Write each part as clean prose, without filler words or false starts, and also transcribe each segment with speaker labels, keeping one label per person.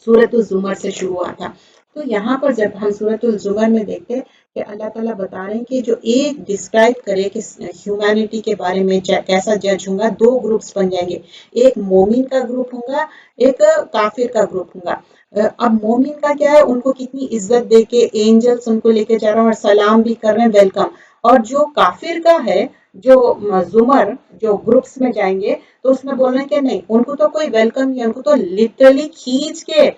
Speaker 1: सूरत ज़ुमर से शुरू हुआ था। तो यहाँ पर जब हम सूरत ज़ुमर में देखते हैं कि अल्लाह ताला बता रहे हैं कि जो एक डिस्क्राइब करे कि ह्यूमैनिटी के बारे में कैसा जज होगा, दो ग्रुप्स बन जाएंगे, एक मोमिन का ग्रुप होगा, एक काफिर का ग्रुप होगा। अब मोमिन का क्या है, उनको कितनी इज्जत दे के एंजल्स उनको लेके जा रहे हैं और सलाम भी कर रहे हैं, वेलकम। और जो काफिर का है, जो जुमर जो ग्रुप्स में जाएंगे, तो उसमें बोल रहे हैं कि नहीं, उनको तो कोई वेलकम नहीं, उनको तो लिटरली खींच के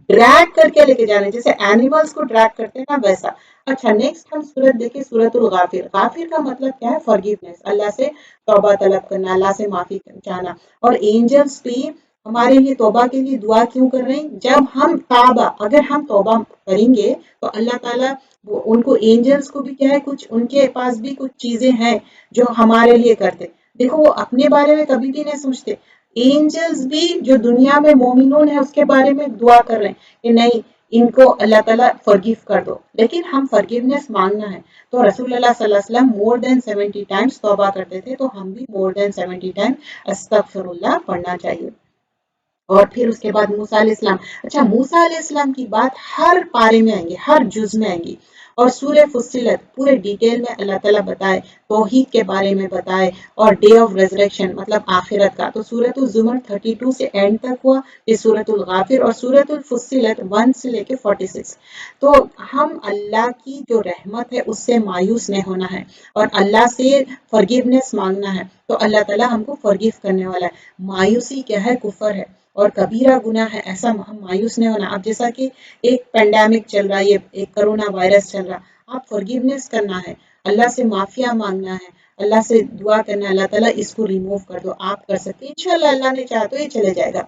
Speaker 1: ड्रैग करके लेके जाने, जैसे एनिमल्स को ड्रैग करते हैं ना, वैसा। अच्छा, नेक्स्ट हम सूरत देखिए, सूरतुल गाफिर। गाफिर का मतलब क्या है, फॉरगिवनेस, अल्लाह से तौबा तलब करना, अल्लाह से माफी चाहना। और एंजल्स भी हमारे लिए तौबा के लिए दुआ क्यों कर रहे हैं, जब हम ताबा, अगर हम तौबा करेंगे तो अल्लाह ताला उनको, एंजल्स को भी क्या है, कुछ उनके पास भी कुछ चीजें हैं जो हमारे लिए करते। देखो, वो अपने बारे में कभी भी नहीं सोचते, एंजल्स भी जो दुनिया में मोमिनून है उसके बारे में दुआ कर रहे हैं कि नहीं, इनको अल्लाह ताला फॉरगिव कर दो। लेकिन हम फॉरगिवनेस मांगना है, तो रसूलुल्लाह सल्लल्लाहु अलैहि वसल्लम मोर देन 70 टाइम्स तौबा करते थे, तो हम भी मोर देन 70 टाइम अस्तगफिरुल्लाह पढ़ना चाहिए। और फिर उसके बाद मूसा अलैहिस्सलाम। अच्छा, मूसा अलैहिस्सलाम की बात हर पारे में आएंगी, हर जुज में आएंगी। और सूरह फुस्सिलत पूरे डिटेल में अल्लाह ताला बताए, तौहीद के बारे में बताए, और डे ऑफ रेजरेक्शन मतलब आखिरत का। तो सूरतुल ज़ुमर 32 से एंड तक हुआ, ये सूरतुल गाफिर, और सूरतुल फुस्सिलत 1 से लेके 46। तो हम अल्लाह की जो रहमत है उससे मायूस नहीं होना है, और अल्लाह से फॉरगिवनेस मांगना है, तो अल्लाह ताला हमको फॉरगिव करने वाला है। मायूसी क्या है, कुफर है और कबीरा गुनाह है, ऐसा हम मायूस नहीं होना। अब जैसा कि एक पेंडेमिक चल रहा है, ये एक कोरोना वायरस चल रहा, आप फॉरगिवनेस करना है, अल्लाह से माफिया मांगना है, अल्लाह से दुआ करना है, अल्लाह ताला इसको रिमूव कर दो। आप कर सकते हैं, इंशाल्लाह अल्लाह ने चाहा तो ये चले जाएगा।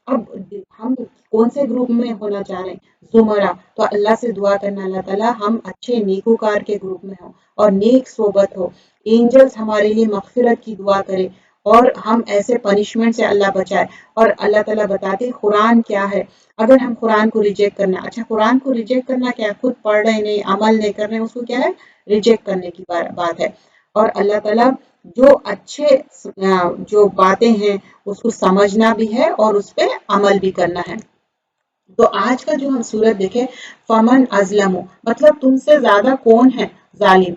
Speaker 1: अब हम कौन से ग्रुप में होना चाह रहे हैं, जुमरा, तो अल्लाह से दुआ करना, अल्लाह ताला हम अच्छे नेकोकार के ग्रुप में हो और नेक सोबत हो, एंजल्स हमारे लिए मगफिरत की दुआ करे, और हम ऐसे पनिशमेंट से अल्लाह बचाए। और अल्लाह ताला बताते हैं कुरान क्या है, अगर हम कुरान को रिजेक्ट करना, अच्छा कुरान को रिजेक्ट करना क्या है, खुद पढ़ रहे नहीं, अमल नहीं कर रहे हैं, उसको क्या है, रिजेक्ट करने की बात है। और अल्लाह ताला जो अच्छे जो बातें हैं उसको समझना भी है और उस पर अमल भी करना है। तो आज का जो हम सूरत देखें, फमन अजलमो मतलब तुमसे ज्यादा कौन है जालिम।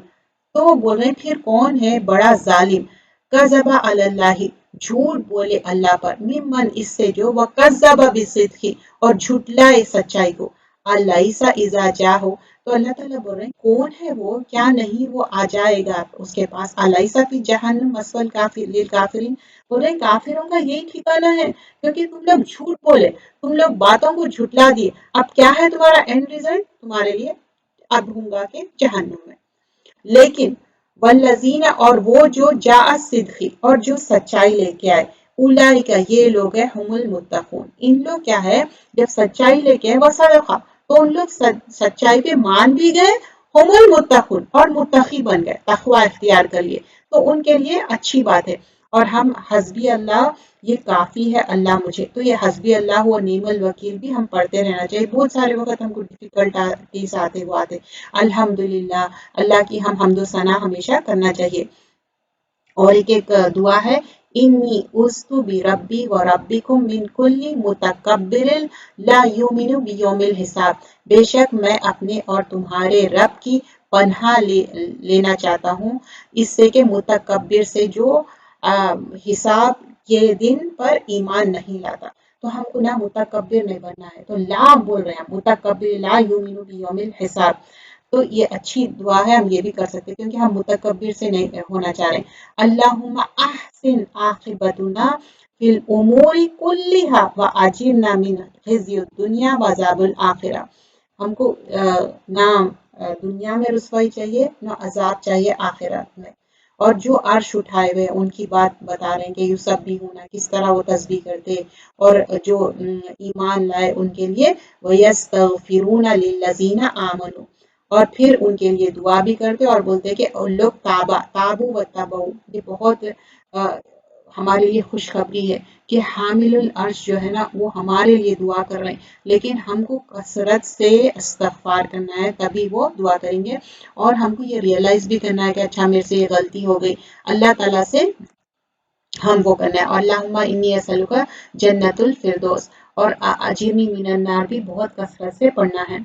Speaker 1: तो वो बोल रहे हैं फिर कौन है बड़ा जालिम, कज़बा अल्लाही झूठ बोले अल्लाह पर, मिमन इससे जो वह कज़्ज़बा बिसिद्क़ी और झुटलाए सच्चाई को, अलैसा इज़ा जाहो। तो अल्लाह ताला बोल रहे हैं कौन है वो, क्या नहीं वो आ जाएगा उसके पास, अलैसा फी जहन्नम मस्वल काफिर लिल काफिरीन। बोल रहे हैं काफिरों का यही ठिकाना है, क्योंकि तुम लोग झूठ बोले, तुम लोग बातों को झुटला दिए। अब क्या है तुम्हारा एंड रिजल्ट, तुम्हारे लिए अब होगा के जहन्नुम में। लेकिन वल्लजीना और वो जो जाअ सिद्दीकी और जो सच्चाई लेके आए, उलाइका ये लोग है हुमुल मुत्तकून, इन लोग क्या है, जब सच्चाई लेके आए वसदका, तो उन लोग सच्चाई पे मान भी गए, हुमुल मुत्तकून और मुत्तकी बन गए, तकवा इख्तियार कर लिए, तो उनके लिए अच्छी बात है। और हम हस्बी अल्लाह, ये काफी है अल्लाह मुझे, तो ये हस्बी अल्लाह व नीमल वकील भी हम पढ़ते रहना चाहिए। बहुत सारे वक्त हमको डिफिकल्टीज आते वो आते, अल्हम्दुलिल्लाह, अल्लाह की हम हम्दो सना हमेशा करना चाहिए। और एक एक दुआ है, इन्नी उस्तु बि रब्बी व रब्बिकुम मिन कुल्ली मुतकब्बिरिल ला युमिनु बियौमिल हिसाब। बेशक मैं अपने और तुम्हारे रब की पनाह लेना चाहता हूँ, इससे कि मुतकब्बिर से जो हिसाब के दिन पर ईमान नहीं लाता। तो हमको ना मुतकब्बिर नहीं बनना है, तो ला बोल रहे हैं, मुतकब्बिर ला युमिनु बियौमिल हिसाब। तो ये अच्छी दुआ है, हम ये भी कर सकते हैं, क्योंकि हम मुतकब्बिर से नहीं होना चाह रहे। अल्लाहुम्मा अहसिन आखिबतुना फिल उमूरी कुल्लिहा व अजिरना मिन खिज़्यिद दुनिया व अज़ाबिल आखिरा। हमको ना दुनिया में रुसवाई चाहिए, ना अजाब चाहिए आखिरत में। और जो अर्श उठाए हुए उनकी बात बता रहे हैं कि यूसुफ भी होना, किस तरह वो तस्बीह करते, और जो ईमान लाए उनके लिए, वयस्तगफिरूना लिल्लज़ीना आमनू, और फिर उनके लिए दुआ भी करते और बोलते कि उन लोग ताबू व तबऊ। ये बहुत हमारे लिए खुशखबरी है कि हामिलुल अर्श जो है ना, वो हमारे लिए दुआ कर रहे हैं, लेकिन हमको कसरत से इस्तगफार करना है, तभी वो दुआ करेंगे। और हमको ये रियलाइज भी करना है कि अच्छा मेरे से ये गलती हो गई, अल्लाह ताला से हम वो करना है। अल्लाहुम्मा इन्नी असअलुका जन्नतुल फिरदौस, اور اجرنی من النار بھی بہت کثرت سے پڑھنا ہے۔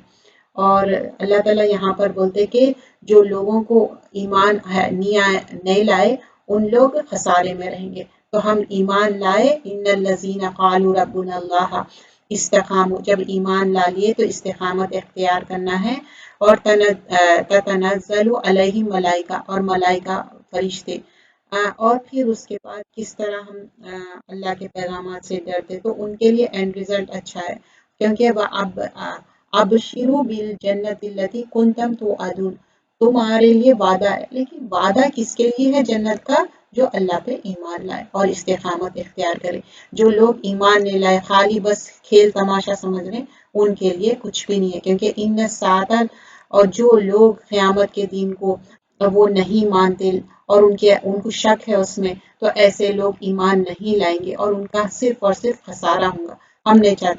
Speaker 1: اور اللہ تعالیٰ یہاں پر بولتے کہ جو لوگوں کو ایمان نہیں لائے ان لوگ خسارے میں رہیں گے۔ تو ہم ایمان لائے، ان الذین قالوا ربنا اللہ استقاموا، جب ایمان لا لیے تو استقامت اختیار کرنا ہے۔ اور تتنزل علیہم ملائکہ، اور ملائکہ فرشتے۔ اور پھر اس کے بعد کس طرح ہم اللہ کے پیغامات سے ڈرتے، تو ان کے لیے اینڈ رزلٹ اچھا ہے، کیونکہ ابشروا بالجنۃ التی کنتم توعدون، تمہارے لیے وعدہ ہے، لیکن وعدہ کس کے لیے ہے جنت کا؟ جو اللہ پہ ایمان لائے اور استقامت اختیار کرے۔ جو لوگ ایمان نہیں لائے، خالی بس کھیل تماشا سمجھ رہے، ان کے لیے کچھ بھی نہیں ہے، کیونکہ ان الساعۃ، اور جو لوگ قیامت کے دن کو وہ نہیں مانتے اور ان کو شک ہے اس میں، تو ایسے لوگ ایمان نہیں لائیں گے اور ان کا صرف اور صرف خسارہ ہوگا۔ ہم نہیں چاہتے